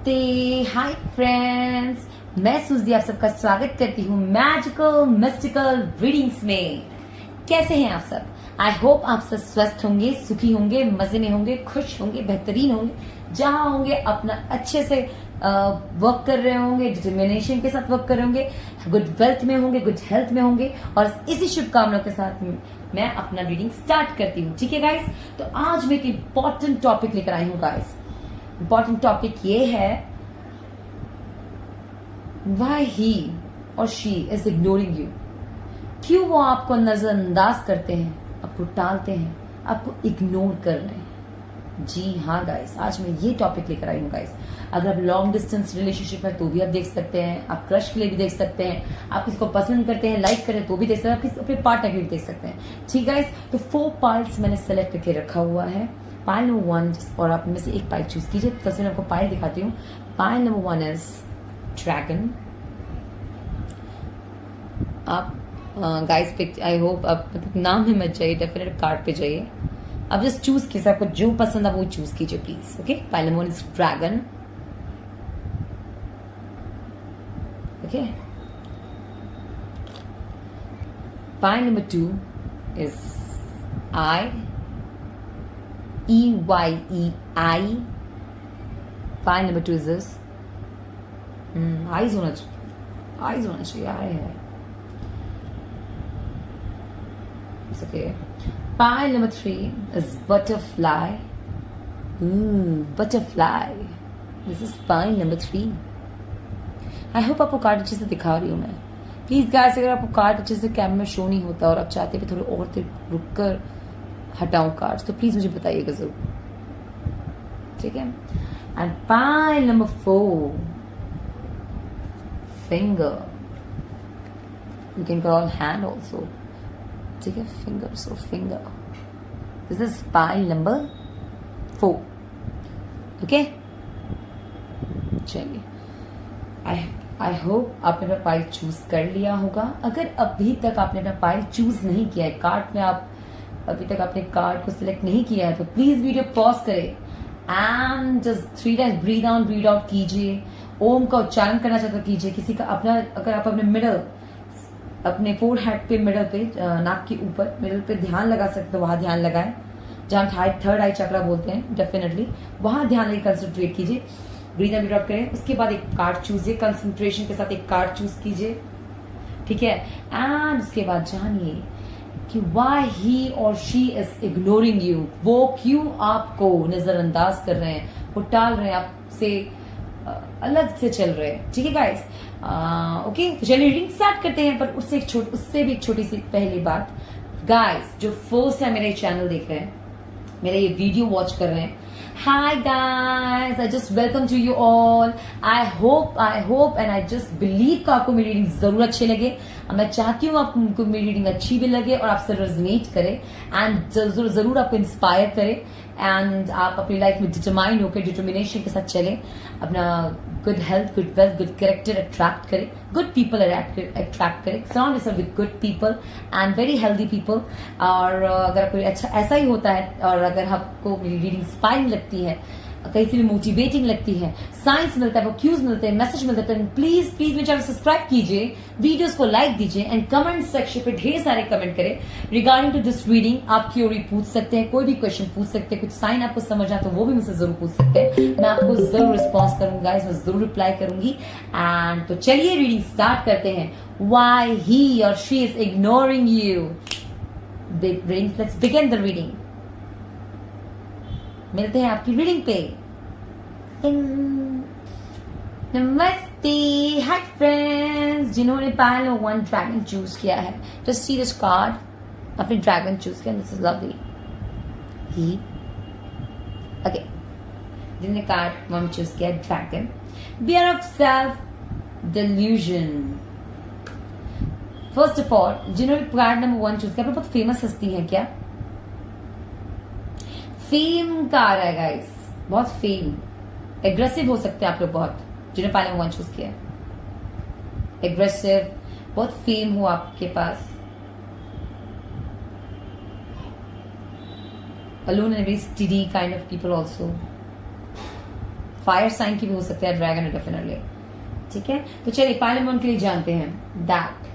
नमस्ते, hi friends. मैं सुजी आप सबका स्वागत करती हूँ मैजिकल मिस्टिकल रीडिंग्स में। कैसे हैं आप सब? आई होप आप सब स्वस्थ होंगे, सुखी होंगे, मजे में होंगे, खुश होंगे, बेहतरीन होंगे, जहां होंगे अपना अच्छे से वर्क कर रहे होंगे, डिटर्मिनेशन के साथ वर्क कर रहे होंगे, गुड वेल्थ में होंगे, गुड हेल्थ में होंगे। और इसी शुभकामनाओं के साथ मैं अपना रीडिंग स्टार्ट करती हूँ। ठीक है गाइस, तो आज मैं एक इम्पोर्टेंट टॉपिक लेकर आई हूँ गाइस। इम्पोर्टेंट टॉपिक ये है, वाई ही और शी इज इग्नोरिंग यू। क्यों वो आपको नजरअंदाज करते हैं, आपको टालते हैं, आपको इग्नोर कर रहे हैं। जी हाँ गाइस, आज मैं ये टॉपिक लेकर आई हूँ गाइस। अगर आप लॉन्ग डिस्टेंस रिलेशनशिप है तो भी आप देख सकते हैं, आप क्रश के लिए भी देख सकते हैं, आप किसी को पसंद करते हैं, लाइक करें तो भी देख सकते हैं, आप किसी अपने पार्टनर के लिए भी देख सकते हैं। ठीक गाइस, तो 4 पाइल्स मैंने सेलेक्ट करके रखा हुआ है। पाइल नंबर 1, और आप में से एक पाइल चूज कीजिए। सबसे मैं आपको पाइल दिखाती हूँ। Pile number 1 is dragon. आप गाइस पिक, आई होप आप नाम में मत जाइए, डेफिनेट कार्ड पे जाइए। आप जस्ट चूज कीजिए, आपको जो पसंद है वो चूज कीजिए please. Okay, pile number 1 is dragon. Okay, pile number 2 is I, EYEI. Pile number 2 is this. Eyes होना चाहिए, आई है। It's okay. Pile number 3 is butterfly. Butterfly. This is pile number 3. I hope आपको card अच्छे से दिखा रही हूँ मैं। प्लीज गाइस, अगर आपको कार्ड अच्छे से कैमरा में शो नहीं होता और आप चाहते हैं थोड़े और देर रुक कर हटाऊं कार्ड्स, तो प्लीज मुझे बताइएगा जरूर। ठीक है। And pile number 4, finger. You can call hand also. ठीक है, finger, so finger. This is pile number 4। Okay, चलिए, आई होप आपने अपना पाइल चूज कर लिया होगा। अगर अभी तक आपने अपना पाइल चूज नहीं किया है, कार्ड में आप अभी तक आपने कार्ड को सिलेक्ट नहीं किया है, तो प्लीज वीडियो पॉज करें and just 3 times breathe out breathe out कीजिए। ओम का उच्चारण करना चाहते हो कीजिए। किसी का अपना, अगर आप अपने मिडल, अपने फोरहेड पे, मिडल पे, नाक के ऊपर मिडल पे ध्यान लगा सकते हो, वहां ध्यान लगाएं। जहां थर्ड आई चक्रा बोलते हैं, डेफिनेटली वहां ध्यान लगे, कंसंट्रेट कीजिए, ब्रीद आउट ब्रीद आउट करें। उसके बाद एक कार्ड चूजिए, कंसंट्रेशन के साथ एक कार्ड चूज कीजिए। ठीक है, एंड उसके बाद जानिए कि why he or she is ignoring you। वो क्यों आपको नजरअंदाज कर रहे हैं, वो टाल रहे हैं, आपसे अलग से चल रहे हैं। ठीक है गाइस, ओके, तो चलिए रीडिंग स्टार्ट करते हैं। पर उससे भी एक छोटी सी पहली बात, गाइस जो फर्स्ट है मेरे चैनल देख रहे हैं, मेरा ये वीडियो वॉच कर रहे हैं, hi guys, I just welcome to you all. I hope and I just believe कि आपको मेरी रीडिंग जरूर अच्छी लगे। मैं चाहती हूँ आपको मेरी रीडिंग अच्छी भी लगे और आपसे रेजोनेट करे एंड जरूर आपको इंस्पायर करे एंड आप अपनी लाइफ में डिटरमाइंड होकर, डिटर्मिनेशन के साथ चले, अपना good health, good wealth, good character attract करे, गुड पीपल अट्रैक्ट करे, surround yourself with good people and very healthy people. और अगर कोई अच्छा ऐसा ही होता है और अगर आपको मेरी रीडिंग इंस्पायरिंग लगती है, कहीं से भी मोटिवेटिंग लगती है, साइंस मिलता है, वो क्यूज मिलते हैं, मैसेज मिलते हैं, प्लीज मेरे चैनल सब्सक्राइब कीजिए, वीडियोस को लाइक दीजिए एंड कमेंट सेक्शन पे ढेर सारे कमेंट करें रिगार्डिंग टू दिस रीडिंग। आप क्यूरी पूछ सकते हैं, कोई भी क्वेश्चन पूछ सकते हैं, कुछ साइन आपको समझ आए तो वो भी मुझसे जरूर पूछ सकते हैं। मैं आपको जरूर रिस्पॉन्स करूंगा गाइस, मैं जरूर रिप्लाई करूंगी। एंड तो चलिए रीडिंग स्टार्ट करते हैं। व्हाई ही और she is ignoring you. Let's begin the reading. मिलते हैं आपकी रीडिंग पे। नमस्ते, हाय फ्रेंड्स। जिन्होंने पाइल नंबर 1 ड्रैगन चूज किया है, जस्ट सी दिस कार्ड, अपने ड्रैगन चूज किया, दिस इज लवली। ही ओके, जिन्होंने कार्ड 1 चूज किया dragon, bear of self delusion. First of all, जिन्होंने कार्ड नंबर 1 चूज किया, बहुत फेमस हस्ती है क्या? फेम का आ रहा है गाइस, बहुत फेम, एग्रेसिव हो सकते हैं आप लोग, बहुत, जिन्हें पाइल नंबर 1 चूज किया, एग्रेसिव, बहुत फेम हो आपके पास, alone and very steady kind of people also. Fire sign की भी हो सकता है, ड्रैगन है डेफिनेटली, ठीक है। तो चलिए पाइल नंबर 1 के लिए जानते हैं that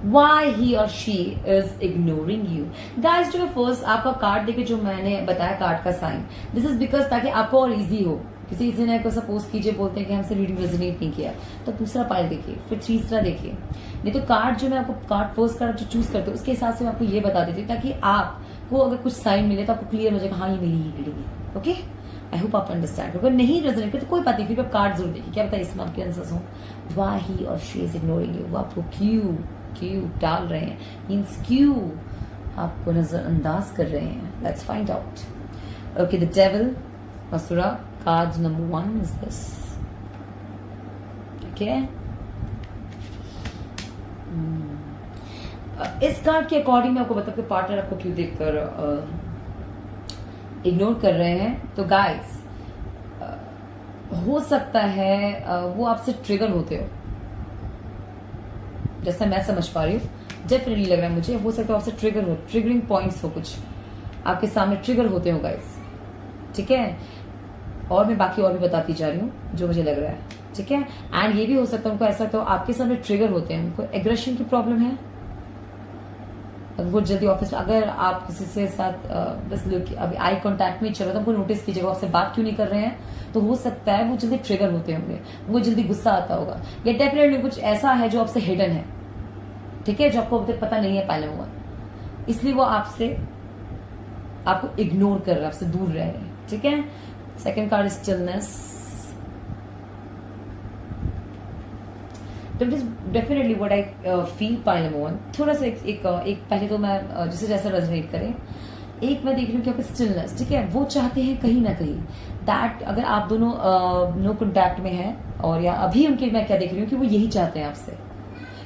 why he or she is ignoring you। guys जो फर्स्ट आपका कार्ड देखे, जो मैंने बताया कार्ड का साइन, दिस इज बिकॉज ताकि आपको और इजी हो। किसी ने को सपोज कीजिए बोलते हैं कि हमसे रीडिंग रेजोनेट नहीं किया, तो दूसरा पाइल देखिए, फिर तीसरा देखिए। नहीं तो कार्ड जो मैं आपको कार्ड फर्स्ट कार्ड जो चूज करते हो उसके हिसाब से मैं आपको ये बता देती हूँ, ताकि आपको अगर कुछ साइन मिले तो आपको क्लियर हो जाएगा, हाँ ये मेरी ही रीडिंग है। ओके, आई होप आप अंडरस्टैंड। अगर नहीं रेजोनेट करते तो कोई बात नहीं, फिर आप कार्ड जरूर देखिए। क्या बताइए इसमें आपके आंसर्स हो। why he or she is ignoring you, वो आपको क्यों डाल रहे हैं, मीन्स क्यों आपको नजरअंदाज कर रहे हैं। Let's find out. Okay, the devil, Asura, card number 1 is this. Okay, इस कार्ड के अकॉर्डिंग मैं आपको बता कि पार्टनर आपको क्यों देखकर इग्नोर कर रहे हैं। तो गाइस हो सकता है वो आपसे ट्रिगर होते हो, जैसा मैं समझ पा रही हूँ, डेफिनेटली लग रहा है मुझे। हो सकता है आपसे ट्रिगर हो, ट्रिगरिंग पॉइंट्स हो, कुछ आपके सामने ट्रिगर होते हो गाइस, ठीक है। और मैं बाकी और भी बताती जा रही हूँ जो मुझे लग रहा है, ठीक है। एंड ये भी हो सकता है उनको ऐसा तो आपके सामने ट्रिगर होते हैं, उनको एग्रेशन की प्रॉब्लम है। बहुत जल्दी ऑफिस में अगर आप किसी से साथ बस लोग अभी आई कांटेक्ट में चल रहा, तो उनको नोटिस कीजिएगा आपसे बात क्यों नहीं कर रहे हैं, तो हो सकता है वो जल्दी ट्रिगर होते होंगे, उनको जल्दी गुस्सा आता होगा, या डेफिनेटली कुछ ऐसा है जो आपसे हिडन है, ठीक है, जो आपको अभी तक पता नहीं है पहले हुआ, इसलिए वो आपको इग्नोर कर रहा है, आपसे दूर रह रहे हैं, ठीक है। Second card stillness. Definitely what I feel pile number 1, थोड़ा सा एक पहले तो मैं जिसे जैसा रेजोनेट करें, एक मैं देख रही हूँ कि आपका स्टिलनेस, ठीक है, वो चाहते हैं कहीं ना कहीं दैट अगर आप दोनों नो कॉन्टैक्ट में हैं, और या अभी उनके मैं क्या देख रही हूँ कि वो यही चाहते हैं आपसे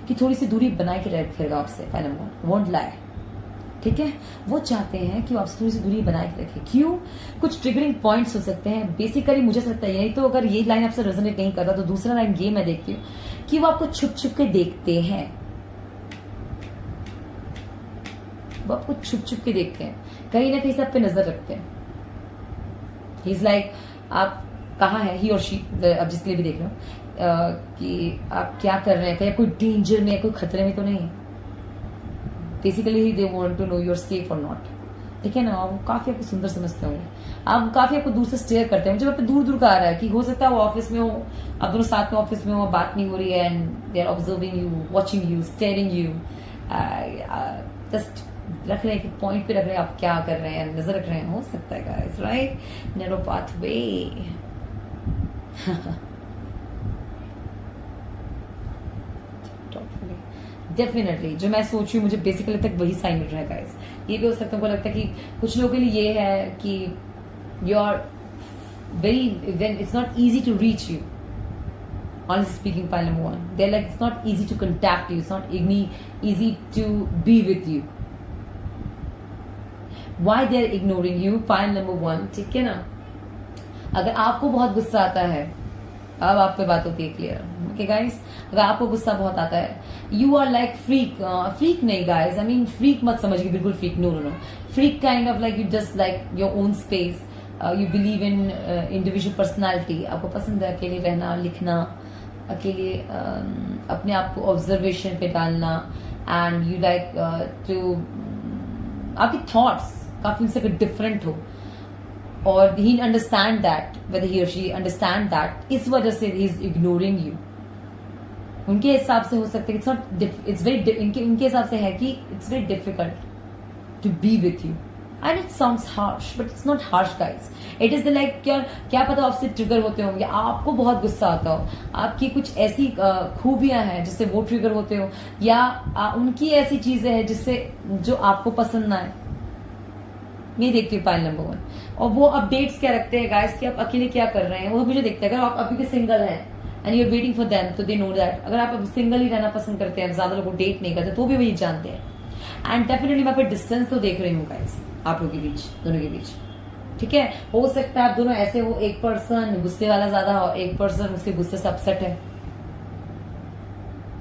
कि थोड़ी सी दूरी बनाए के रखेगा आपसे। पाइल नंबर 1 वोंट लाई, ठीक है, वो चाहते हैं कि आपसे थोड़ी सी दूरी बनाए के रखें। क्यों? कुछ ट्रिगरिंग पॉइंट्स हो सकते हैं, बेसिकली मुझे लगता है। तो अगर ये लाइन आपसे रेजोनेट नहीं करता तो दूसरा लाइन ये मैं देखती हूँ कि वो आपको छुप छुप के देखते हैं, वो आपको छुप छुप के देखते हैं, कहीं ना कहीं सब पे नजर रखते हैं। ही इज लाइक आप कहाँ है, ही और शी, अब जिसके लिए भी देख रहे हो कि आप क्या कर रहे हैं, कहीं कोई डेंजर में, कोई खतरे में तो नहीं है। Basically they want to know your safe और नॉट, ठीक है ना। वो काफी आपको सुंदर समझते होंगे, आप काफी आपको दूर से स्टेयर करते हैं। मुझे आप दूर दूर का आ रहा है कि हो सकता है वो ऑफिस में हो, आप दोनों साथ में ऑफिस में हो, बात नहीं हो रही है, and they are observing you, watching you, staring you, just रख रहे हैं कि पॉइंट पे रख रहे हैं आप क्या कर रहे हैं, नजर रख रहे हैं। हो सकता है guys, right, narrow pathway. Definitely जो मैं सोच रही हूँ मुझे बेसिकली तक वही साइन मिल रहा है गाइस। ये भी हो सकता है, मुझे लगता है कि कुछ लोगों के लिए ये है कि you are very, when it's not easy to reach you, honestly speaking, pile number 1, they're like it's not easy to contact you, it's not easy to be with you. Why they're ignoring you, pile number 1, ठीक है ना। अगर आपको बहुत गुस्सा आता है, अब आप पे बात होती है क्लियर, ओके गाइस। अगर आपको गुस्सा बहुत आता है, you are like freak, freak नहीं गाइस, आई मीन फ्रीक मत समझिए बिल्कुल freak, no no no, freak kind of like you just like your own space, you believe in individual personality, आपको पसंद है अकेले रहना, लिखना, अकेले अपने आप को ऑब्जर्वेशन पे डालना, एंड यू लाइक टू, आपकी थॉट्स काफी उनसे डिफरेंट हो, और ही अंडरस्टैंड दैट, वेदर ही और शी अंडरस्टैंड दैट, इस वजह से ही इज इग्नोरिंग यू। उनके हिसाब से हो सकता है इट्स नॉट, इट्स वेरी, उनके हिसाब से है कि it's very difficult to be with you, and it sounds harsh but it's not harsh guys, it is the like क्या पता आपसे ट्रिगर होते हो, या आपको बहुत गुस्सा आता हो, आपकी कुछ ऐसी खूबियां हैं जिससे वो ट्रिगर होते हो, या उनकी ऐसी चीजें हैं जिससे जो आपको पसंद ना है। ये देखती हूँ पाइल नंबर 1, और वो अपडेट्स क्या रखते हैं गाइस कि आप अकेले क्या कर रहे हैं, वो मुझे देखते हैं। अगर आप अभी भी सिंगल हैं and you are waiting for them, तो दे नो दैट। अगर आप सिंगल ही रहना पसंद करते हैं, ज्यादा लोगों को डेट नहीं करते, तो भी वही जानते हैं। एंड डेफिनेटली मैं पर डिस्टेंस तो देख रही हूँ गाइस आप लोगों के बीच, दोनों के बीच, ठीक है। हो सकता है आप दोनों ऐसे हो, एक पर्सन गुस्से वाला ज्यादा हो, एक पर्सन उसके गुस्से से अपसेट है,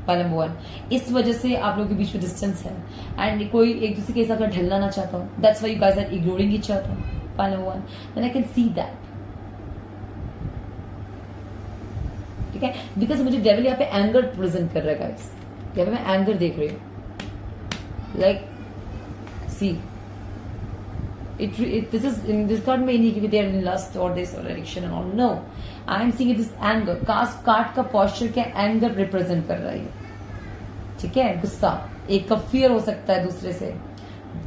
पाइल नंबर 1, इस वजह से आप लोगों के बीच में डिस्टेंस है, एंड कोई एक दूसरे के हिसाब से ढलना ना चाहता हो, that's why you guys are ignoring each other, pile number 1, then I can see that. ठीक है, बिकॉज मुझे डेविल यहाँ पे एंगर प्रेजेंट कर रहा है गाइस, यहाँ पे मैं एंगर देख रही हूँ, like see this can't mean कि they are in lust or this or addiction and all. No, I am seeing this anger. Card का posture क्या एंगर रिप्रेजेंट कर रहा है, ठीक है, गुस्सा, एक का फियर हो सकता है दूसरे से।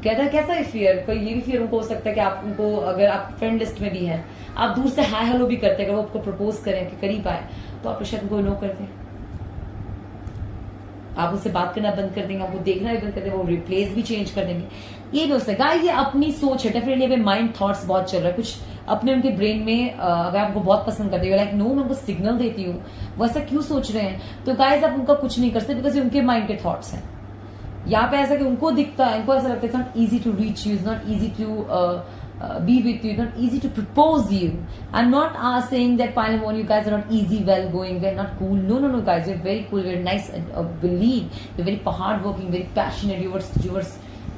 कहता है कैसा है फियर, कोई ये भी फियर उनको हो सकता है कि आप उनको, अगर आप फ्रेंड लिस्ट में भी हैं, आप दूर से हाय हेलो भी करते हैं, अगर वो आपको प्रपोज करें कि करीब आए, तो आप शायद उनको नो कर दें, आप उससे बात करना बंद कर देंगे, आपको देखना भी बंद कर देंगे, वो रिप्लेस भी चेंज कर देंगे। ये भी हो सकता है, ये अपनी सोच है, डेफिनेटली माइंड थॉट्स बहुत चल रहा है, कुछ अपने उनके ब्रेन में, अगर आपको बहुत पसंद करते हो, लाइक नो मैं उनको सिग्नल देती हूँ, वो ऐसा क्यों सोच रहे हैं, तो गाइस आप उनका कुछ नहीं कर सकते, बिकॉज ये उनके माइंड के थॉट्स हैं। यहाँ पे ऐसा कि उनको दिखता है, उनको ऐसा लगता है not easy to reach you, is not easy to be with you, not easy to propose you. I'm not saying that Palamon, you guys are not easy, well going, we're not cool. No guys, you're very cool, very nice, and believe you're very hard working, very passionate, you're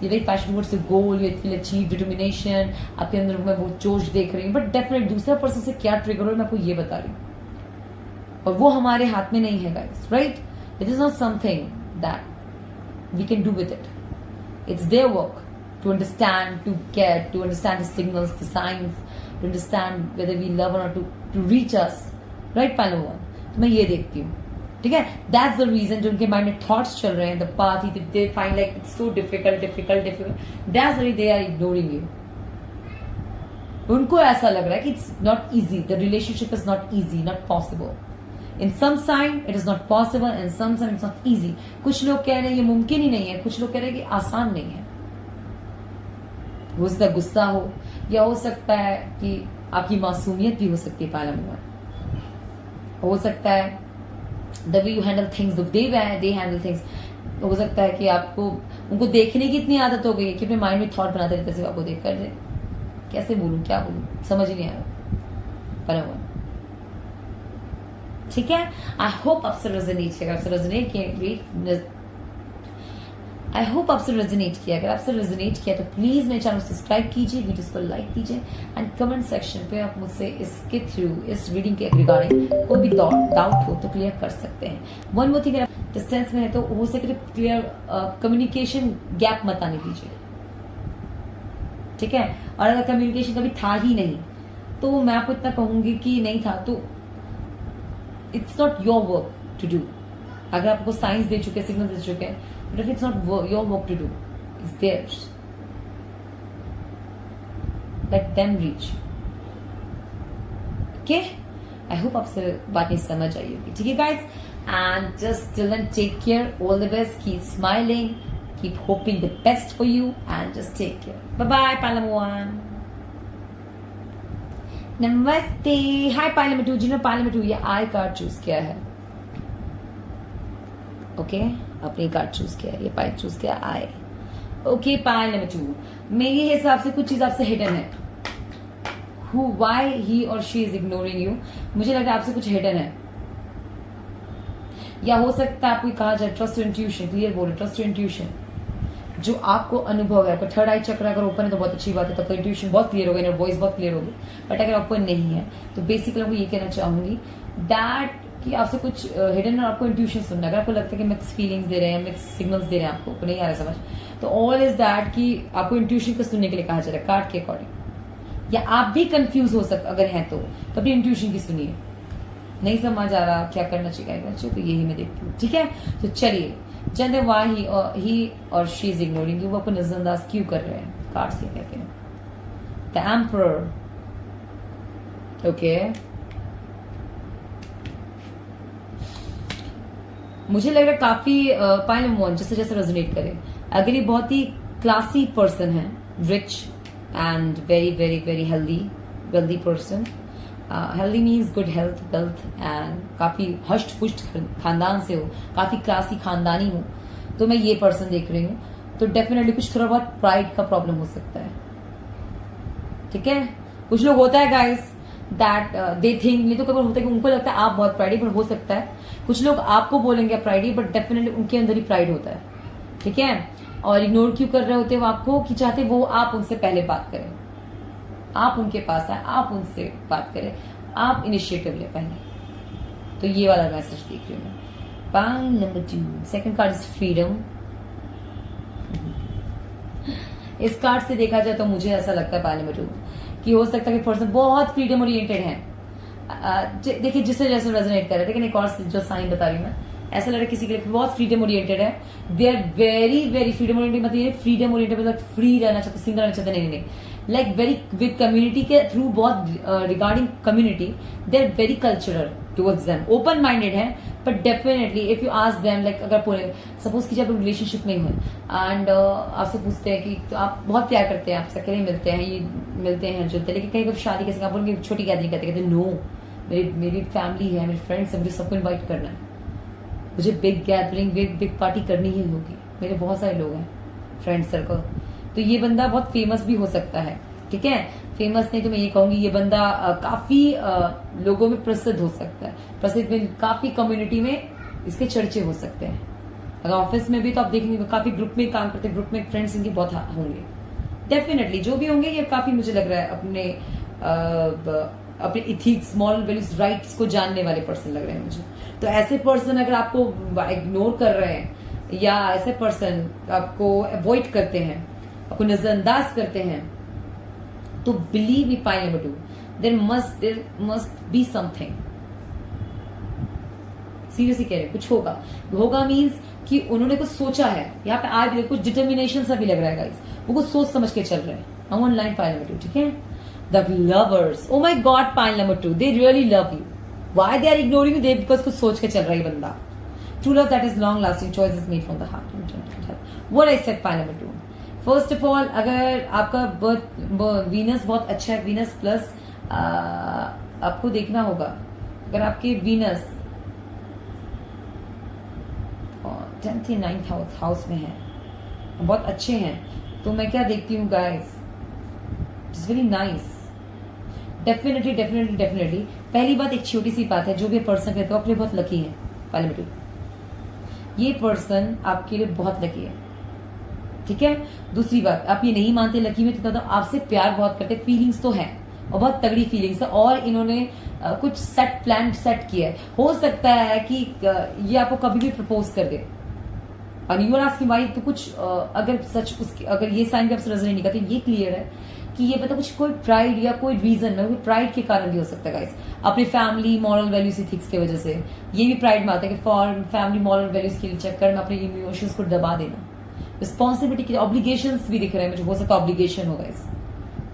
very passionate towards the goal, you will achieve, determination, आपके अंदर मैं वो जोश देख रही हूँ, but definite दूसरा person से क्या ट्रिगर हो मैं आपको ये बता रही हूँ, और वो हमारे हाथ में नहीं है guys, right? It is not something that we can do with it, it's their work to understand, to understand the signals, the signs, to understand whether we love or not, to reach us, right Palawan? तो मैं ये देखती हूँ, ठीक है, that's the reason जो उनके mind में थॉट्स चल रहे हैं, the path they find like it's so difficult, that's why they are ignoring you. उनको ऐसा लग रहा है कि it's not easy, the relationship is not easy, not possible. In some sign it is not possible, and some sign it's not easy. कुछ लोग कह रहे हैं ये मुमकिन ही नहीं है, कुछ लोग कह रहे हैं कि आसान नहीं है। हो सकता है गुस्सा हो, या हो सकता है कि आपकी मासूमियत भी हो सकती है पालम, हो सकता है the way you handle things, they handle things, हो सकता है कि आपको उनको देखने की इतनी आदत हो गई है कि अपने माइंड में थॉट बनाते रहते, सिर्फ आपको देख कर दे, कैसे बोलूं क्या बोलूं समझ ही नहीं आया पालम, ठीक है। आई होप आपसे रेजोनेट किया, आपसे रेजोनेट किया, आई होप आपसे रेजोनेट किया, अगर आपसे रेजोनेट किया तो प्लीज मेरे चैनल सब्सक्राइब कीजिए, वीडियोस को लाइक कीजिए, एंड कमेंट सेक्शन पे आप मुझसे इसके थ्रू, इस रीडिंग के रिगार्डिंग कोई भी डाउट हो तो क्लियर कर सकते हैं। वन मोर थिंग, अगर आप डिस्टेंस में है तो हो सके तो क्लियर कम्युनिकेशन गैप मत आने दीजिए, ठीक है, और अगर कम्युनिकेशन कभी था ही नहीं तो मैं आपको इतना कहूंगी कि नहीं था तो it's not your work to do. अगर आपको साइंस दे चुके, सिग्नल दे चुके हैं, but if it's not your work to do, it's theirs. Let them reach. Okay? I hope आपसे बात नहीं समझ आई होगी, ठीक है guys? And just till then take care, all the best, keep smiling, keep hoping the best for you, and just take care. Bye bye, Palamuan. नमस्ते, हाय parliament, जिन्होंने parliament ये आई कार्ड चूज किया है, ओके, अपनी card choose किया, ये pipe choose किया, आए, ओके, पाइल नंबर 2, मेरे हिसाब से कुछ चीज आपसे हिडन है, हु वाई ही और शी इज इग्नोरिंग यू, मुझे लग रहा है आपसे कुछ हिडन है, या हो सकता है आपको कहा जाए ट्रस्ट इंट्यूशन, क्लियर बोलो, ट्रस्ट इंट्यूशन, जो आपको अनुभव है, आपका थर्ड आई चक्र अगर ओपन है तो बहुत अच्छी बात है, तब तो इंट्यूशन बहुत क्लियर होगी, वॉइस बहुत क्लियर होगी, बट अगर ओपन नहीं है तो बेसिकली मैं ये कहना चाहूंगी दैट कि आपसे कुछ हिडन, और आपको इंट्यूशन सुनना, अगर आपको लगता है कि मिक्स फीलिंग्स दे रहे हैं, मिक्स सिग्नल्स दे रहे हैं, आपको नहीं आ रहा समझ, तो ऑल इज दैट कि आपको इंट्यूशन को सुनने के लिए कहा जा रहा है कार्ड के अकॉर्डिंग, या आप भी कंफ्यूज हो सकते अगर हैं तो अपनी इंट्यूशन की सुनिए, नहीं समझ आ रहा क्या करना चाहिए तो यही मैं देखती हूँ, ठीक है। तो चलिए जानते वाई ही और शी इज इग्नोरिंग यू, वो आपको नजरअंदाज क्यों कर रहे हैं, कार्ड्स ये कहते हैं द एम्परर, ओके, मुझे लग रहा है काफी पाइलमोन जैसे जैसे रेजोनेट करे, अगर ये बहुत ही क्लासी पर्सन है, rich and very very very wealthy person, healthy means good health, wealth, and काफी हष्ट पुष्ट खानदान से हो, काफी क्लासी खानदानी हो, तो मैं ये पर्सन देख रही हूँ, तो डेफिनेटली कुछ थोड़ा बहुत प्राइड का प्रॉब्लम हो सकता है, ठीक है। कुछ लोग होता है गाइस दैट दे थिंक, नहीं तो कभी होता है कि उनको लगता है आप बहुत प्राइडी, पर हो सकता है कुछ लोग आपको बोलेंगे प्राइडी, बट डेफिनेटली उनके अंदर ही प्राइड होता है, ठीक है। और इग्नोर क्यों कर रहे होते हैं वो आपको, कि चाहते वो आप उनसे पहले बात करें, आप उनके पास आए, आप उनसे बात करें, आप इनिशिएटिव ले पहले, तो ये वाला मैसेज देख रही हूँ मैं। Pile number 2, second card is freedom. इस कार्ड से देखा जाए तो मुझे ऐसा लगता है पाइल नंबर 2 कि हो सकता है कि पर्सन बहुत फ्रीडम ओरिएंटेड है। देखिए जिससे जैसे रेजोनेट कर रहा है, लेकिन एक और जो साइन बता रही हूँ मैं, ऐसा लग रहा है किसी के लिए बहुत फ्रीडम ओरिएंटेड है। They are very very freedom oriented, मतलब ये फ्रीडम ओरिएंटेड मतलब फ्री रहना चाहते, सिंगल रहना चाहते, नहीं लाइक वेरी विद कम्युनिटी के थ्रू, बहुत regarding community they are very cultural towards them, open minded है। But definitely if you ask them, like अगर पूरे सपोज कीजिए आप रिलेशनशिप में हो एंड आपसे पूछते हैं कि तो आप बहुत प्यार करते हैं, आपसे अकेले मिलते हैं, ये मिलते हैं जुलते हैं, लेकिन कहीं कभी शादी कैसे आप बोलेंगे छोटी गैदरिंग कहते नो, मेरी फैमिली है, मेरे फ्रेंड्स है, मुझे सबको इन्वाइट करना है, मुझे बिग गैदरिंग बिग पार्टी करनी ही होगी, मेरे बहुत सारे लोग हैं फ्रेंड सर्कल। तो ये बंदा बहुत फेमस भी हो सकता है, ठीक है, फेमस नहीं तो मैं ये कहूंगी ये बंदा काफी लोगों में प्रसिद्ध हो सकता है, प्रसिद्ध में काफी कम्युनिटी में इसके चर्चे हो सकते हैं। अगर ऑफिस में भी तो आप देखेंगे काफी ग्रुप में काम करते हैं, ग्रुप में फ्रेंड्स इनके बहुत होंगे, डेफिनेटली जो भी होंगे ये काफी मुझे लग रहा है अपने इथिक्स, मॉरल वैल्यूज, राइट्स को जानने वाले पर्सन लग रहे हैं मुझे। तो ऐसे पर्सन अगर आपको इग्नोर कर रहे हैं या ऐसे पर्सन आपको अवॉइड करते हैं, आपको नजरअंदाज करते हैं, तो believe me pile number 2 there must be something. Seriously कह रहे हैं कुछ होगा मीन्स कि उन्होंने कुछ सोचा है, यहाँ पे आज भी कुछ डिटर्मिनेशन सा भी लग रहा है गाइस, वो कुछ सोच समझ के चल रहे हैं। हम ऑनलाइन पाइल नंबर 2, ठीक है, the lovers, oh my God, pile number 2 they really love you, why they are ignoring you, they because कुछ सोच के चल रहा है बंदा। True love that is long lasting, choice is made from the heart. What I said pile number 2, first of all अगर आपका Venus बहुत अच्छा है, वीनस प्लस आपको देखना होगा, अगर आपके वीनस 10th या 9th हाउस में है, बहुत अच्छे हैं, तो मैं क्या देखती हूँ guys, it's very nice. Definitely पहली बात एक छोटी सी बात है, जो भी पर्सन कहते हो अपने बहुत लकी है पाइल नंबर 2, ये पर्सन आपके लिए बहुत लकी है, ठीक है। दूसरी बात, आप ये नहीं मानते लकी में, तो आपसे प्यार बहुत करते, फीलिंग्स तो है और बहुत तगड़ी फीलिंग्स है, और इन्होंने कुछ प्लान सेट किया है। हो सकता है कि ये आपको कभी भी प्रपोज कर दे और यू आर आस्किंग व्हाई, तो कुछ अगर सच उसकी अगर ये साइन भी आपसे रेजोनेट नहीं करते, ये क्लियर है कि ये पता कुछ कोई प्राइड या कोई रीजन में, कोई प्राइड के कारण भी हो सकता है गाइस, अपनी फैमिली मॉरल वैल्यूज इथिक्स की वजह से। ये भी प्राइड में आता है कि फॉर फैमिली मॉरल वैल्यूज के चक्कर में अपने इमोशंस को दबा देना, रिस्पॉन्सिबिलिटी के ऑब्लिगेशंस भी दिख रहे हैं मुझे, हो सकता है ऑब्लिगेशन होगा इस,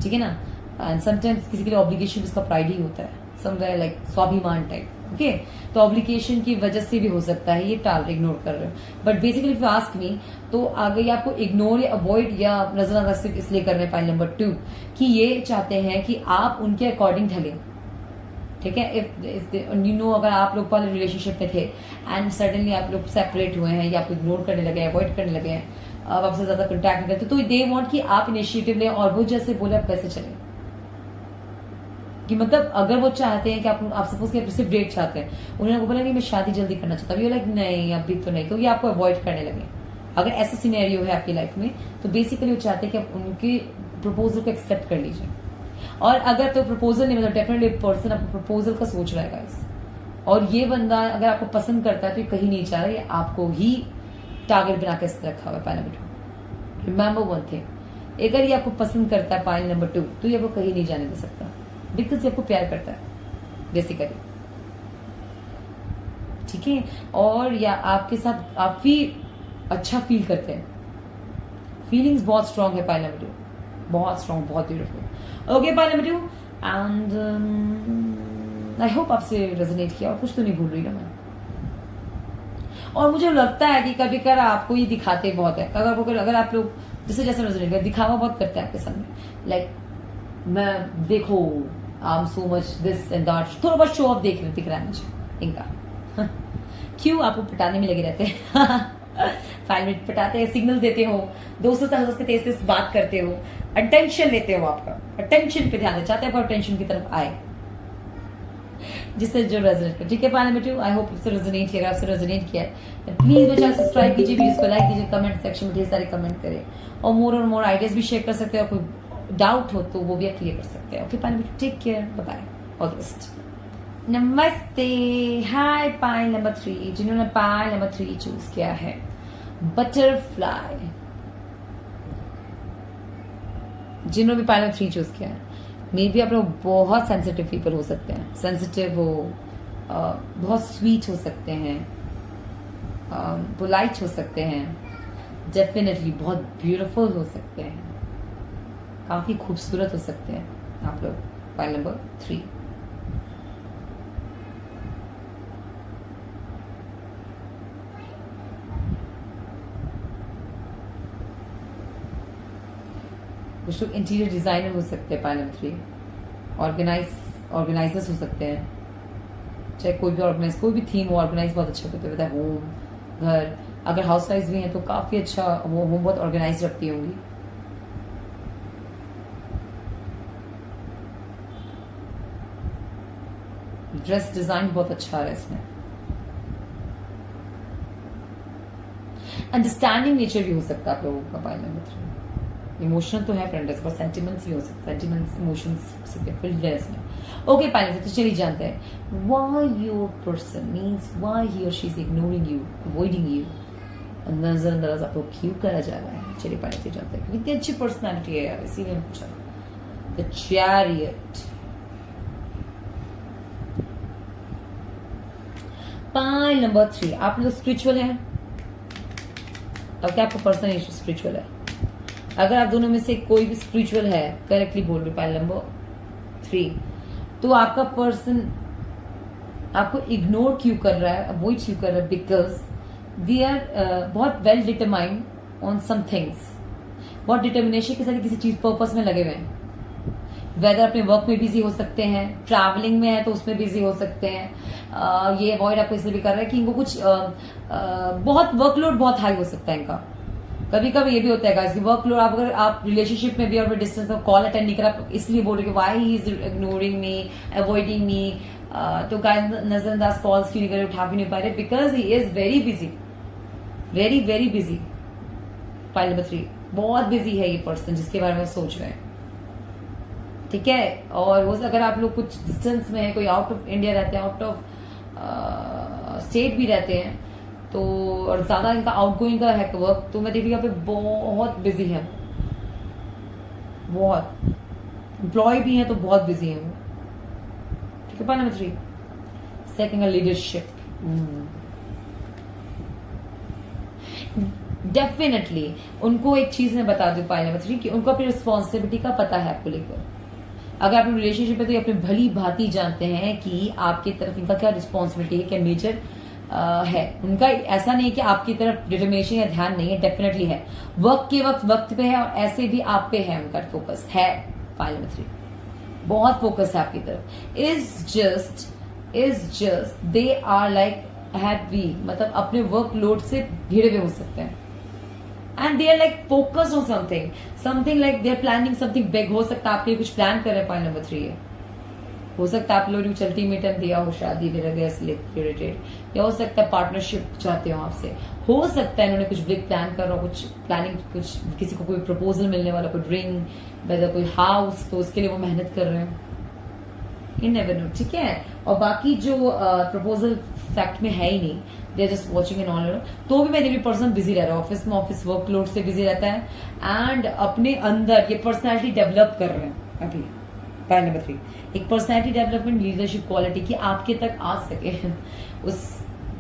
ठीक है ना। एंड समटाइम्स किसी के लिए ऑब्लिगेशन इसका प्राइड ही होता है, समवेयर लाइक स्वाभिमान टाइप, ओके। तो ऑब्लिगेशन की वजह से भी हो सकता है ये इग्नोर कर रहे हो, but basically if you ask me, तो अगर आपको इग्नोर या अवॉइड या नजरअंदाज सिर्फ इसलिए कर रहे हैं पाइल नंबर 2 कि ये चाहते हैं कि आप उनके अकॉर्डिंग ढले, ठीक है। इफ यू नो, अगर आप लोग पहले रिलेशनशिप में थे एंड सडनली आप लोग सेपरेट हुए हैं या आपको इग्नोर करने लगे, अवॉइड करने लगे हैं, अब आपसे ज्यादा कॉन्टैक्ट नहीं करते, तो दे वांट कि आप इनिशिएटिव लें और वो जैसे बोले आप कैसे चले, कि मतलब अगर वो चाहते हैं कि आप सपोज कि सिर्फ डेट चाहते हैं, उन्होंने बोला नहीं मैं शादी जल्दी करना चाहता हूँ, लाइक नहीं अभी तो नहीं, क्योंकि आपको अवॉइड करने लगे। अगर ऐसा सिनेरियो है आपकी लाइफ में, तो बेसिकली वो चाहते हैं कि आप उनके प्रपोजल को एक्सेप्ट कर लीजिए, और अगर तो प्रपोजल नहीं, मतलब डेफिनेटली पर्सन आपको प्रपोजल का सोच रहा है गाइस, और ये बंदा अगर आपको पसंद करता है तो ये कहीं नहीं चाह रहा, ये आपको ही टारगेट बना के रखा हुआ है pile number 2। Remember one thing, अगर ये आपको पसंद करता है पाइल नंबर 2, तो ये आपको कहीं नहीं जाने दे सकता, बिकॉज ये आपको प्यार करता है बेसिकली, ठीक है। और या आपके साथ काफी अच्छा फील करते हैं, फीलिंग्स बहुत स्ट्रांग है पाइल नंबर 2, बहुत स्ट्रांग, बहुत beautiful. Okay pile number 2, and I hope आपसे रेजोनेट किया, और कुछ तो नहीं भूल रही ना मैं। और मुझे लगता है कि कभी कभी आपको ये दिखाते बहुत है, अगर आप लोग जैसे रेजोनेट कर, दिखावा बहुत करते हैं आपके सामने, लाइक मैं देखो I am so much this and that, थोड़ा बहुत शो ऑफ दिख रहा है मुझे इनका क्यों आपको पटाने में लगे रहते हैं 5 मिनट पटाते हैं, सिग्नल देते हो, दोस्तों से हंस के तेज बात करते हो, अटेंशन लेते हो, आपका अटेंशन पे ध्यान चाहते हैं, अटेंशन की तरफ आए, जिससे जो रेजोनेट कर, ठीक है। पाइल नंबर 2, आई होप इससे रेजोनेट किया, आपसे रेजोनेट किया है प्लीज मेरे चैनल सब्सक्राइब कीजिए, वीडियोस को लाइक कीजिए, कमेंट सेक्शन में ढेर सारे कमेंट करें, और मोर आइडियाज भी शेयर कर सकते हो, कोई डाउट हो तो वो भी आप क्लियर कर सकते हैं। Okay pile number 2, take care, bye bye, all the best. नमस्ते, हाय पाइल नंबर 3, जिन्होंने पाइल नंबर 3 चूज किया है, बटरफ्लाई। जिन्होंने भी पाइल नंबर 3 चूज किया है, मे बी आप लोग बहुत सेंसिटिव पीपल हो सकते हैं, सेंसिटिव हो, बहुत स्वीट हो सकते हैं, पोलाइट हो सकते हैं, डेफिनेटली बहुत ब्यूटीफुल हो सकते हैं, काफी खूबसूरत हो सकते हैं आप लोग, पाइल नंबर 3। कुछ लोग इंटीरियर डिजाइनर हो सकते हैं, पाइल नंबर 3। ऑर्गेनाइजर्स हो सकते हैं, चाहे कोई भी ऑर्गेनाइज, कोई भी थीम हो, ऑर्गेनाइज बहुत अच्छा करते हैं, होम, घर। अगर हाउस वाइफ भी हैं तो काफी अच्छा वो होम बहुत ऑर्गेनाइज रखती होंगी। ड्रेस डिजाइन बहुत अच्छा है इसमें। अंडरस्टैंडिंग नेचर भी हो सकता है आप लोगों का, पाइल नंबर 3। इमोशनल तो है फ्रेंड्स, पर सेंटिमेंट्स भी हो सकता है, सेंटिमेंट्स इमोशंस फील्ड है इसमें। ओके पाइल नंबर, तो चलिए जानते हैं why your person means why he और she is ignoring you, avoiding you, नजरअंदाज आपको क्यों करा जा रहा है। चलिए पाइल से जानते हैं, कितनी अच्छी पर्सनैलिटी है यार, इसीलिए पूछा। द चैरियट, पाइल नंबर 3, आप लोग स्पिरिचुअल हैं, अब क्या आपका पर्सन स्पिरिचुअल है? अगर आप दोनों में से कोई भी स्पिरिचुअल है, करेक्टली बोल रहे पाइल नंबर 3, तो आपका पर्सन आपको इग्नोर क्यों कर रहा है, अवॉइड क्यों कर रहा है? बिकॉज दे आर बहुत well determined on some things, बहुत डिटर्मिनेशन के साथ किसी चीज पर्पस में लगे हुए हैं। वेदर अपने वर्क में बिजी हो सकते हैं, ट्रैवलिंग में है तो उसमें बिजी हो सकते हैं। ये अवॉइड आपको इसलिए भी कर रहा है कि इनको कुछ बहुत वर्कलोड बहुत हाई हो सकता है इनका। कभी कभी ये भी होता है कि वर्कलोड, आप अगर आप रिलेशनशिप में भी और डिस्टेंस में कॉल अटेंड नहीं करा, इसलिए बोल रहे why he is ignoring me, avoiding मी, तो गाइस नजरअंदाज कॉल्स क्यों नहीं करे, उठा भी नहीं पा रहे, because he is very busy, very very busy. Pile number 3, बहुत बिजी है ये पर्सन जिसके बारे में सोच रहे हैं, ठीक है। और वो अगर आप लोग कुछ डिस्टेंस में है, कोई आउट ऑफ इंडिया रहते हैं, आउट ऑफ स्टेट भी रहते हैं, तो और ज्यादा इनका आउटगोइंग का है वर्क, तो मैं देखिए यहाँ पे बहुत बिजी है, बहुत एम्प्लॉय भी है तो बहुत बिजी है वो, ठीक है। Pile number 3, second leadership, definitely उनको एक चीज मैं बता दूं पाइल नंबर 3 कि उनको अपनी रिस्पॉन्सिबिलिटी का पता है आपको लेकर। अगर आप रिलेशनशिप है तो ये अपने भली भांति जानते हैं कि आपकी तरफ इनका क्या रिस्पॉन्सिबिलिटी है, क्या नेचर है उनका। ऐसा नहीं है कि आपकी तरफ डिटर्मिनेशन या ध्यान नहीं है, डेफिनेटली है, वक्त के वक्त पे है, और ऐसे भी आप पे है उनका फोकस है। पाइल नंबर 3 बहुत फोकस है आपकी तरफ। Is just they are like heavy, मतलब अपने वर्कलोड से भिड़े हुए हो सकते हैं, and they are like focused on something like they are planning something big. हो सकता है आपके कुछ प्लान कर रहे हैं, पाइल नंबर 3 है। हो सकता है आप लोगों ने कुछ अल्टीमेटम दिया हो शादी वगैरह से रिलेटेड, या हो सकता है पार्टनरशिप चाहते हो आपसे, हो सकता है इन्होंने कुछ बिग प्लान कर रहा हो, कुछ प्लानिंग, कुछ किसी को कोई प्रपोजल मिलने वाला, कोई ड्रिंग, वेदर कोई हाउस, तो उसके लिए वो मेहनत कर रहे हैं, इन नेवर नो, ठीक है। और बाकी जो प्रपोजल फैक्ट में है ही नहीं, they are just watching and all, तो भी मैं देखिए पर्सन बिजी रह रहा है, ऑफिस में ऑफिस वर्कलोड से बिजी रहता है, एंड अपने अंदर ये पर्सनैलिटी डेवलप कर रहे हैं अभी। पाइल नंबर 3, एक पर्सनैलिटी डेवलपमेंट, लीडरशिप क्वालिटी की आपके तक आ सके उस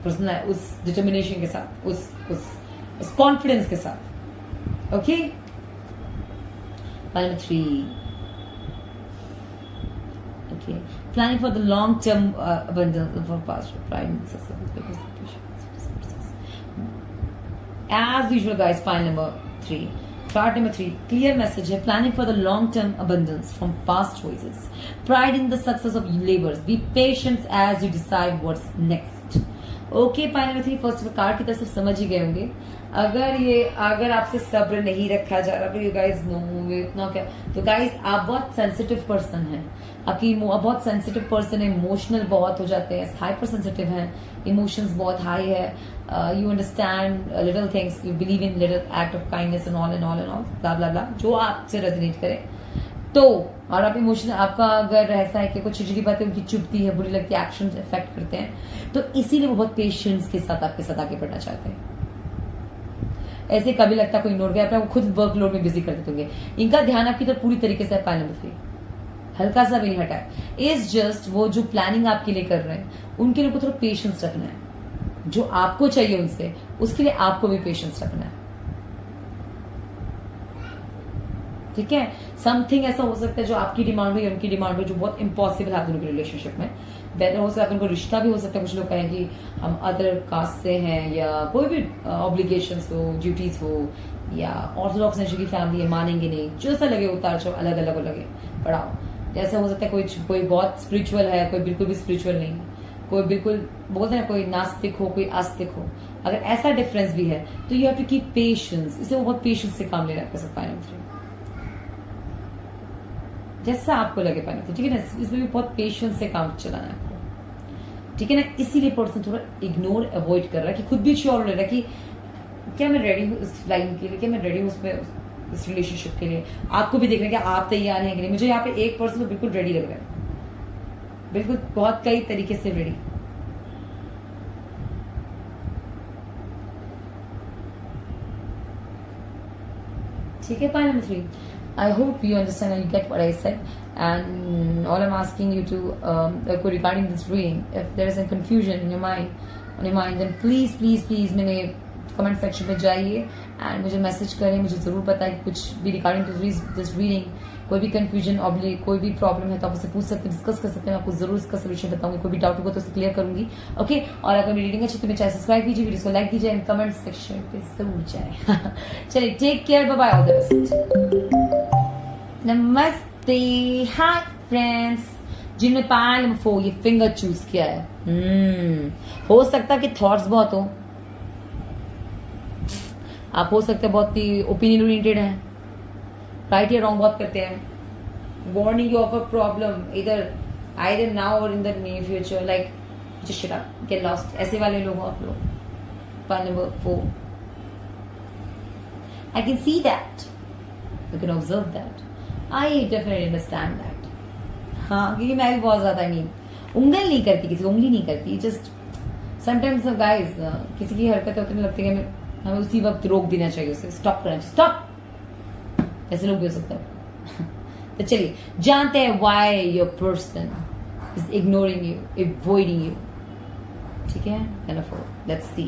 पर्सन, उस डिटर्मिनेशन के साथ, उस कॉन्फिडेंस के साथ, okay. Pile number 3, okay, planning for the long term abundance for past prime success. As usual guys, file number 3, chart number 3, clear message है, planning for the long term abundance from past choices, pride in the success of labors, be patient as you decide what's next. Okay pile number 3, first card की तरफ से समझ ही गए होंगे। अगर आपसे सब्र नहीं रखा जा रहा, यू गाइस नो इतना क्या, तो गाइस आप बहुत सेंसिटिव पर्सन हैं, आपकी बहुत सेंसिटिव पर्सन है, इमोशनल बहुत हो जाते हैं, हाइपर सेंसिटिव हैं, इमोशंस बहुत हाई है, you understand little things, you believe in little act of kindness and all blah blah blah, जो आपसे रेजोनेट करे। तो और आप इमोशनल, आपका अगर ऐसा है कि कुछ छोटी बातें उनकी चुभती है, बुरी लगती है, एक्शन इफेक्ट करते हैं, तो इसीलिए वो बहुत पेशेंस के साथ आपके साथ आगे बढ़ना चाहते हैं। ऐसे कभी लगता है कोई इग्नोर किया, वो खुद वर्कलोड में बिजी कर देते होंगे। इनका ध्यान आपकी तरफ पूरी तरीके से पाइल नंबर 3 हल्का सा भी नहीं हटा है। इज जस्ट वो जो प्लानिंग आपके लिए कर रहे हैं उनके लिए थोड़ा पेशेंस रखना है। जो आपको चाहिए उनसे, उसके लिए आपको भी पेशेंस रखना है। ठीक है, समथिंग ऐसा हो सकता है जो आपकी डिमांड हो या उनकी डिमांड हो, जो बहुत इम्पॉसिबल है आप दोनों के रिलेशनशिप में। बेटर हो सकता है उनको रिश्ता भी हो सकता है, कुछ लोग कहें कि हम अदर कास्ट से हैं, या कोई भी ऑब्लिगेशंस हो, ड्यूटीज हो, या ऑर्थोडॉक्स नेशन की फैमिली है, मानेंगे नहीं, जो ऐसा लगे उतार चढ़ाव अलग अलग लगे पढ़ाओ। जैसा हो सकता है कोई बहुत स्पिरिचुअल है, कोई बिल्कुल भी स्पिरिचुअल नहीं है, कोई बिल्कुल बोलते हैं कोई नास्तिक हो, कोई आस्तिक हो। अगर ऐसा डिफरेंस भी है तो you have to keep patience. इसे वो बहुत पेशेंस से काम लेना है फाइनल, जैसा आपको लगे पानी, ठीक है ना। इसमें भी बहुत पेशेंस से काम चलाना है आपको, ठीक है ना। इसीलिए पर्सन थोड़ा इग्नोर अवॉइड कर रहा है कि खुद भी श्योर हो रहा है कि क्या मैं रेडी हूँ इस लाइन के लिए, क्या मैं रेडी हूँ इस रिलेशनशिप के लिए। आपको भी देख रहे हैं कि आप तैयार हैं कि नहीं। मुझे यहाँ पे एक पर्सन तो बिल्कुल रेडी लग रहा है, बिल्कुल बहुत कई तरीके से रेडी। ठीक है, point number 3, I hope you understand and you get what I said. And all I'm asking you to regarding this reading, if there is a confusion in your mind, then please मेरे comment section में जाइए and मुझे message करें। मुझे जरूर पता है कि कुछ भी रिगार्डिंग दिस रीडिंग, कोई भी कंफ्यूजन ऑब्लिक कोई भी प्रॉब्लम है तो आप उससे पूछ सकते हैं, डिस्कस कर सकते हैं। मैं आपको जरूर इसका सोल्यूशन बताऊंगी। कोई भी डाउट होगा तो उसे क्लियर करूंगी। ओके, और अगर मेरी रीडिंग अच्छी तो मेरे चैनल सब्सक्राइब कीजिए, वीडियो को लाइक कीजिए एंड कमेंट सेक्शन पे जरूर जाए। चलिए, take care, bye bye, all the best. नमस्ते, हाय फ्रेंड्स, जिनने पायल नंबर 4 ये फिंगर चूज किया है। हो सकता है कि थॉट्स बहुत हो, आप हो सकते हैं बहुत ही ओपिनियन ओरिएंटेड हैं, राइट या रॉन्ग बहुत करते हैं। Warning you of a problem either now or in the near future, like just shut up, get lost, ऐसे वाले लोग हो आप लोग। Point number 4, I can see that, you can observe that, I definitely understand that। हाँ, क्योंकि मैं भी बहुत ज्यादा नहीं उंगल नहीं करती, किसी उंगली नहीं करती, जस्ट समटाइम्स गाइज किसी की हरकत होती है लगती है कि हमें उसी वक्त रोक देना चाहिए, उसे स्टॉप करना चाहिए, स्टॉप। ऐसे लोग भी हो सकते हैं। तो चलिए जानते हैं why your person is ignoring you, avoiding you. ठीक है, let's see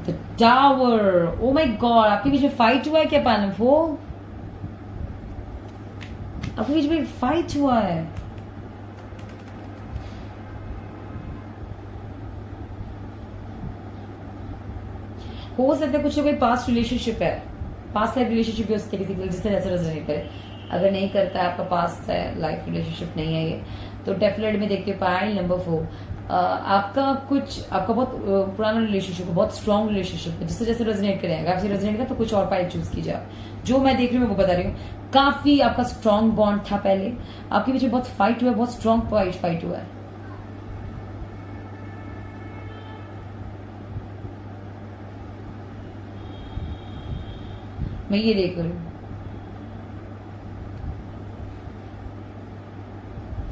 the tower. O my God, आपके बीच में फाइट हुआ है क्या पानम? वो आपके बीच में फाइट हुआ है। हो सकता है कुछ कोई पास्ट रिलेशनशिप है, पास्ट लाइफ रिलेशनशिप भी हो सकती है किसी जिससे ऐसा रेजोनेट करे। अगर नहीं करता है, आपका पास्ट है लाइफ रिलेशनशिप नहीं है ये, तो डेफिनेटली मैं देखती हूँ पाइल नंबर 4 आपका बहुत पुराना रिलेशनशिप है, बहुत स्ट्रॉन्ग रिलेशनशिप है, जिससे जैसे रेजोनेट करेगा। आपसे रेजोनेट करेगा तो कुछ और पाइल चूज कीजिए आप। जो मैं देख रही हूँ मैं वो बता रही हूँ। काफी आपका स्ट्रॉन्ग बॉन्ड था पहले, आपके बीच में बहुत फाइट हुआ है, बहुत स्ट्रॉन्ग फाइट हुआ है। मैं ये देख रही हूँ।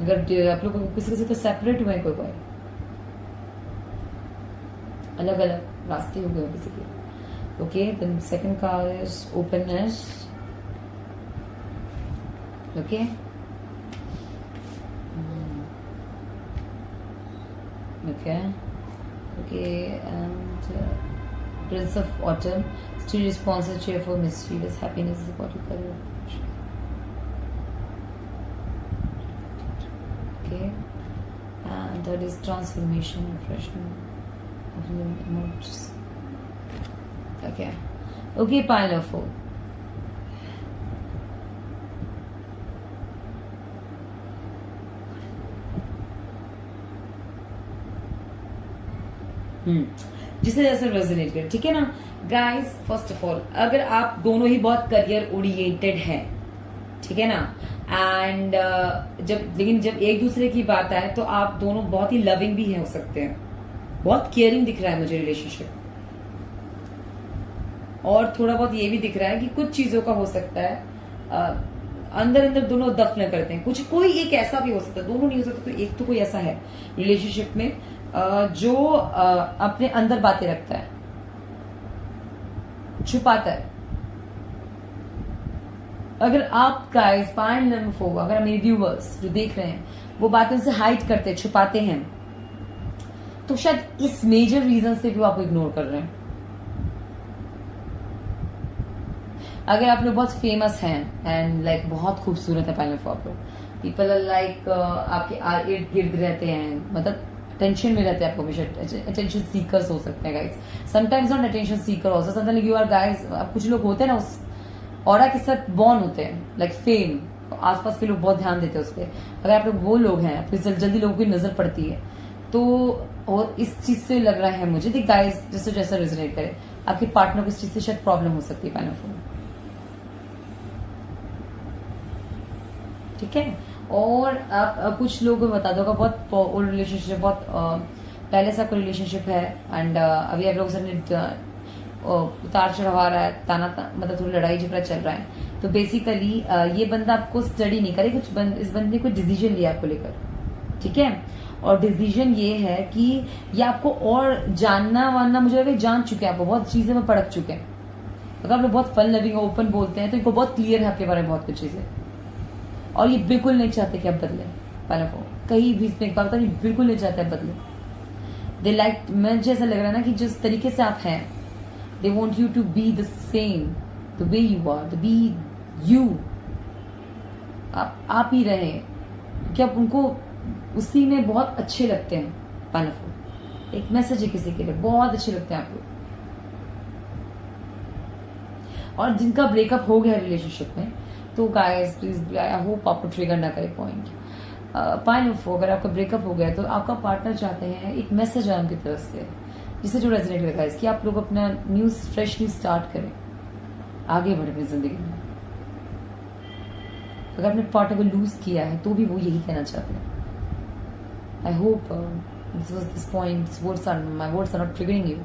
अगर आप लोग किसी तो सेपरेट हुए, कोई अलग अलग रास्ते हो गए किसी के। Okay, then second card is openness. Okay, okay, okay, and Prince of Autumn, still responsive, cheerful, mischievous, happiness is what you call it. Okay, and that is transformation, refreshment of new emotions. Okay, okay, pile of 4. जिसे जैसे resonate करे, ठीक है ना guys. First of all, अगर आप दोनों ही बहुत करियर ओरिएंटेड हैं, ठीक है ना, एंड लेकिन जब एक दूसरे की बात आए तो आप दोनों बहुत ही लविंग भी हो सकते हैं, बहुत केयरिंग दिख रहा है मुझे रिलेशनशिप। और थोड़ा बहुत ये भी दिख रहा है कि कुछ चीजों का हो सकता है अंदर अंदर दोनों दफन करते हैं। कुछ कोई एक ऐसा भी हो सकता है, दोनों नहीं हो सकता, तो एक तो कोई ऐसा है रिलेशनशिप में जो अपने अंदर बातें रखता है, छुपाता है। अगर आप गाइस फाइंड नंबर 4, अगर मेरे व्यूवर्स जो देख रहे हैं वो बातें उनसे हाइड करते हैं, छुपाते हैं, तो शायद इस मेजर रीजन से भी आपको इग्नोर कर रहे हैं। अगर आप लोग बहुत फेमस हैं एंड लाइक बहुत खूबसूरत है पहले आप लोग, पीपल आर लाइक आपके इर्द गिर्द रहते हैं, मतलब टेंशन में रहते हैं आपको हमेशा, अटेंशन सीकर्स हो सकते हैं guys, sometimes not attention seeker also, sometimes you are guys, कुछ लोग होते हैं ना उस ऑरा के साथ बॉर्न होते हैं, लाइक फेम, आसपास के लोग बहुत ध्यान देते हैं उस पर। अगर आप लोग वो लोग हैं फिर जल्दी लोगों की नजर पड़ती है, तो और इस चीज से लग रहा है मुझे गाइस जैसे जैसा रिजनेट करे, आपके पार्टनर को इस चीज से शायद प्रॉब्लम हो सकती है पाइनएप्पल, ठीक है। और आप कुछ लोगों को बता दो बहुत ओल्ड रिलेशनशिप, बहुत पहले से आपका रिलेशनशिप है एंड अभी आप लोगों से उतार चढ़ाव आ रहा है, मतलब थोड़ी लड़ाई झगड़ा चल रहा है, तो बेसिकली ये बंदा आपको स्टडी नहीं करे, इस बंदे ने कोई डिसीजन लिया आपको लेकर, ठीक है। और डिसीजन ये है कि ये आपको और जानना वानना, मुझे लगा जान चुके हैं, आपको बहुत चीजें में पड़क चुके हैं। अगर आप लोग बहुत फन लविंग ओपन बोलते हैं तो इनको बहुत क्लियर है आपके बारे में बहुत कुछ चीजें, और ये बिल्कुल नहीं चाहते कि आप बदले, पहले को कहीं भी इसमें एक बात नहीं, बिल्कुल नहीं चाहते आप बदले। दे लाइक, मुझे ऐसा लग रहा है ना कि जिस तरीके से आप हैं, they want you to be the same, the way you are, the be you, आप ही रहे, क्योंकि आप उनको उसी में बहुत अच्छे लगते हैं। पाइनएप्पल एक मैसेज है किसी के लिए, बहुत अच्छे लगते हैं आप लोग। और जिनका ब्रेकअप हो गया रिलेशनशिप में, तो गाइस प्लीज आई होप आपको ट्रिगर ना करे पॉइंट। पाइनएप्पल अगर आपका ब्रेकअप हो गया तो आपका पार्टनर चाहते हैं एक मैसेज आए उनकी तरफ से जिससे जो रेजोनेट करेगा, कि आप लोग अपना न्यू फ्रेशली स्टार्ट करें, आगे बढ़े अपनी जिंदगी में। अगर आपने पार्टनर को लूज किया है तो भी वो यही कहना चाहते हैं। I hope this point my words are not triggering you.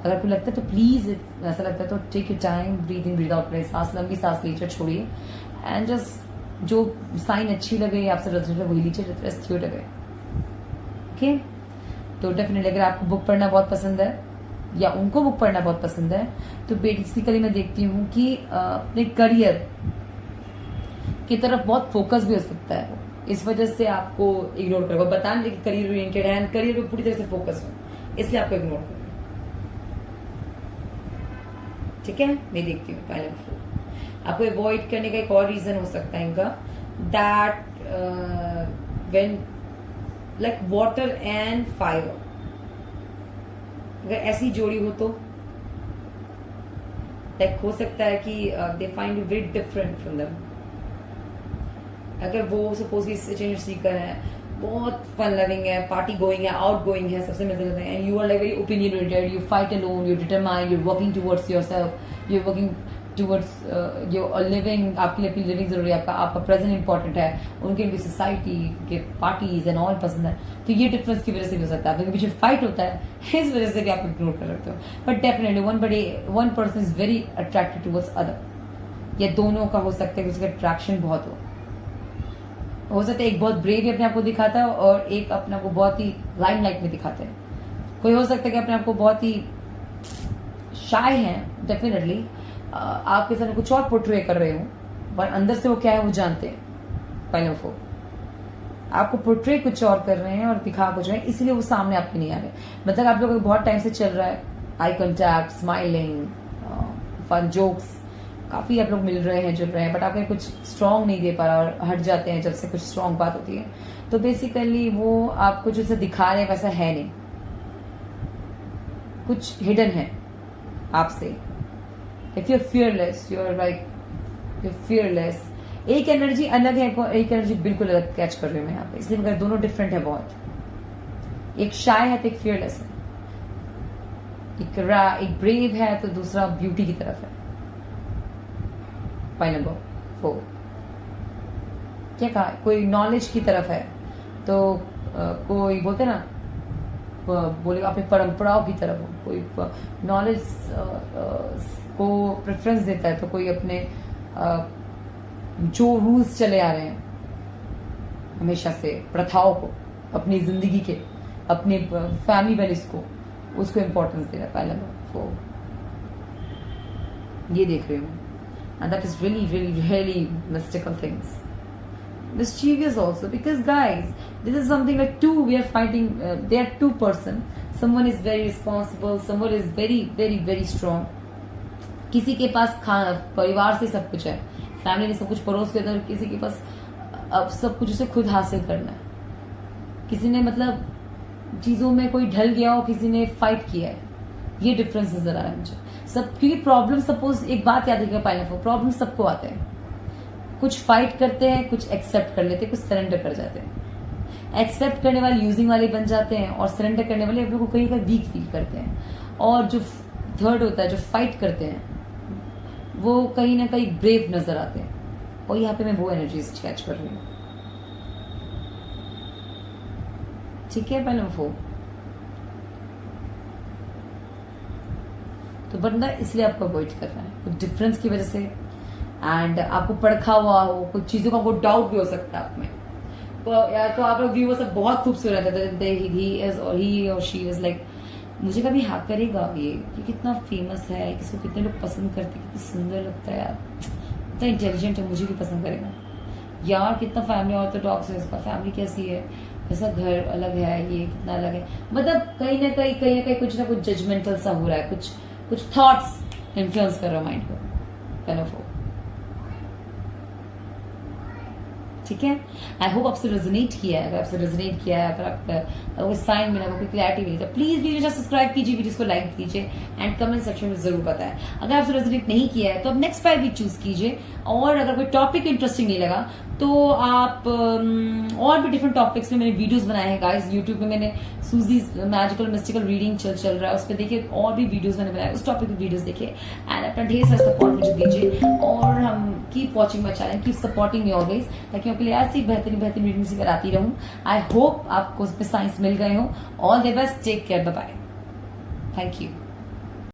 अगर आपको लगता है तो प्लीज, ऐसा लगता है तो take your time, breathe in breathe out करें, सांस लंबी सांस लीजिए, छोड़िए, एंड जस्ट जो साइन अच्छी लगे आपसे रेजोनेट वही लीजिए, रेस्ट क्यों लगे, ओके। तो डेफिनेटली अगर आपको बुक पढ़ना बहुत पसंद है या उनको बुक पढ़ना बहुत पसंद है, तो बेसिकली मैं देखती हूँ कि अपने करियर की तरफ बहुत फोकस भी हो सकता है, इस वजह से आपको इग्नोर करेगा, बता नहीं कि करियर ओरिएंटेड है, करियर पे पूरी तरह से फोकस हो, इसलिए आपको इग्नोर करेगा, ठीक है। मैं देखती हूँ पहले आपको अवॉइड करने का एक और रीजन हो सकता है इनका, that when like water and fire, अगर ऐसी जोड़ी हो तो लाइक हो सकता है कि they find you very different from them. अगर वो सपोज चेंज सीकर है, बहुत फन लविंग है, पार्टी गोइंग है, आउट गोइंग है, सबसे मिलते जुलते हैं, and you are like very opinion oriented, you fight alone, you determine, you working towards yourself, you working towards your living, आपके लिए अपनी लिविंग जरूरी है, आपका प्रेजेंट इंपॉर्टेंट है, उनके भी सोसाइटी के पार्टीज एंड ऑल पसंद है, तो ये डिफरेंस की वजह से भी हो सकता है, आपके पीछे फाइट होता है, इस वजह से भी आप इग्नोर कर सकते हो। But definitely one person is very attracted towards other, ये दोनों का हो सकता है कि उसका अट्रैक्शन बहुत हो सकता है एक बहुत ब्रेव अपने आप को दिखाता है और एक अपने आप को बहुत ही लाइमलाइट में दिखाते हैं। कोई हो सकता है कि अपने आप को बहुत ही शाय है, डेफिनेटली आपके सामने कुछ और पोर्ट्रे कर रहे हो, पर अंदर से वो क्या है वो जानते हैं। पहले वो आपको पोर्ट्रे कुछ और कर रहे हैं और दिखा कुछ रहे हैं, इसलिए वो सामने आपके नहीं आ रहे। मतलब आप लोग बहुत टाइम से चल रहा है, eye contact, smiling, fun jokes, काफी आप लोग मिल रहे हैं, जुल रहे हैं, बट आपको कुछ स्ट्रांग नहीं दे पा रहा और हट जाते हैं जब से कुछ स्ट्रांग बात होती है। तो बेसिकली वो आपको जैसे दिखा रहे हैं वैसा है नहीं, कुछ हिडन है आपसे। If you're fearless, you're fearless. एक एनर्जी अलग है, एक एनर्जी बिल्कुल अलग कैच कर रही हूँ मैं यहाँ पे, इसलिए मगर दोनों डिफरेंट है बहुत। एक शाय है तो एक fearless है, एक ब्रेव है तो दूसरा ब्यूटी की तरफ है। पॉइंट नंबर 4 क्या कहा, कोई नॉलेज की तरफ है तो कोई बोलते ना बोलेगा अपनी परंपराओं की तरफ हो, कोई नॉलेज को प्रेफरेंस देता है, तो कोई अपने जो रूल्स चले आ रहे हैं हमेशा से, प्रथाओं को, अपनी जिंदगी के, अपने फैमिली वैल्यूज को, उसको इम्पोर्टेंस दे रहा है पहले वो ये देख रही हूँ. And that is really, really, really mystical things. Mischievous also, because guys, this is something like two, we are fighting, they are two person. Someone is very responsible, someone is very, very, very strong. किसी के पास परिवार से सब कुछ है, family ने सब कुछ परोस के अंदर, किसी के पास अब सब कुछ उसे खुद हासिल करना है. किसी ने मतलब चीजों में कोई ढल गया हो, किसी ने फाइट किया है. ये डिफरेंस नजर आ रहा है मुझे सब. क्योंकि प्रॉब्लम, सपोज एक बात याद रखिएगा पाइनएप्पल, प्रॉब्लम सबको आते हैं. कुछ फाइट करते हैं, कुछ एक्सेप्ट कर लेते हैं, कुछ सरेंडर कर जाते हैं. एक्सेप्ट करने वाले यूजिंग वाले बन जाते हैं, और सरेंडर करने वाले अपने को कहीं का वीक फील करते हैं. और जो थर्ड होता है, जो फाइट करते हैं, वो कहीं ना कहीं ब्रेव नजर आते हैं. और यहाँ पे मैं वो एनर्जीज कैच कर रही हूँ. ठीक है, पहले वो तो बंदा इसलिए आपको अवॉइड कर रहा है कुछ डिफरेंस की वजह से. एंड आपको पड़खा हुआ हो कुछ चीजों का, वो डाउट भी हो सकता है आप में. या तो आप लोग व्यूअर्स सब बहुत खूबसूरत है, ही और शी इज लाइक, मुझे कभी हैक करेगा ये कितना फेमस है, किसको कितने लोग पसंद करते हैं, कितना सुंदर लगता है यार, कितना इंटेलिजेंट है, मुझे भी पसंद करेगा यार, कितना फैमिली ऑर्थोडॉक्स है इसका, फैमिली कैसी है, ऐसा घर अलग है, ये कितना अलग है. मतलब कहीं ना कहीं कुछ ना कुछ जजमेंटल सा हो रहा है, कुछ थॉट्स इन्फ्लुएंस कर रहा है माइंड को. पेनोफो, ठीक है. आई होप आपसे रेजोनेट किया है. अगर आपसे रेजोनेट किया है, अगर आपको साइन मिला, कोई क्लैरिटी मिली, तो प्लीज वीडियो सब्सक्राइब कीजिए, वीडियो को लाइक कीजिए एंड कमेंट सेक्शन में जरूर बताएं. अगर आपसे रेजोनेट नहीं किया है तो आप नेक्स्ट फाइल भी चूज कीजिए. और अगर कोई टॉपिक इंटरेस्टिंग नहीं लगा तो आप और भी डिफरेंट टॉपिक्स में मैंने वीडियोस बनाए हैं गाइस. यूट्यूब पे मैंने सूजी मैजिकल मिस्टिकल रीडिंग चल रहा है, उस पर देखिए, और भी वीडियोस मैंने बनाए, उस टॉपिक की वीडियोस देखिए. एंड अपना ढेर सारा सपोर्ट मुझे दीजिए, और हम keep watching my channel, keep supporting me always, ताकि आपके लिए ऐसी बेहतरीन रीडिंग से कराती रहूं. आई होप आपको उसमें साइंस मिल गए हो. All the best, take care, bye bye, thank you.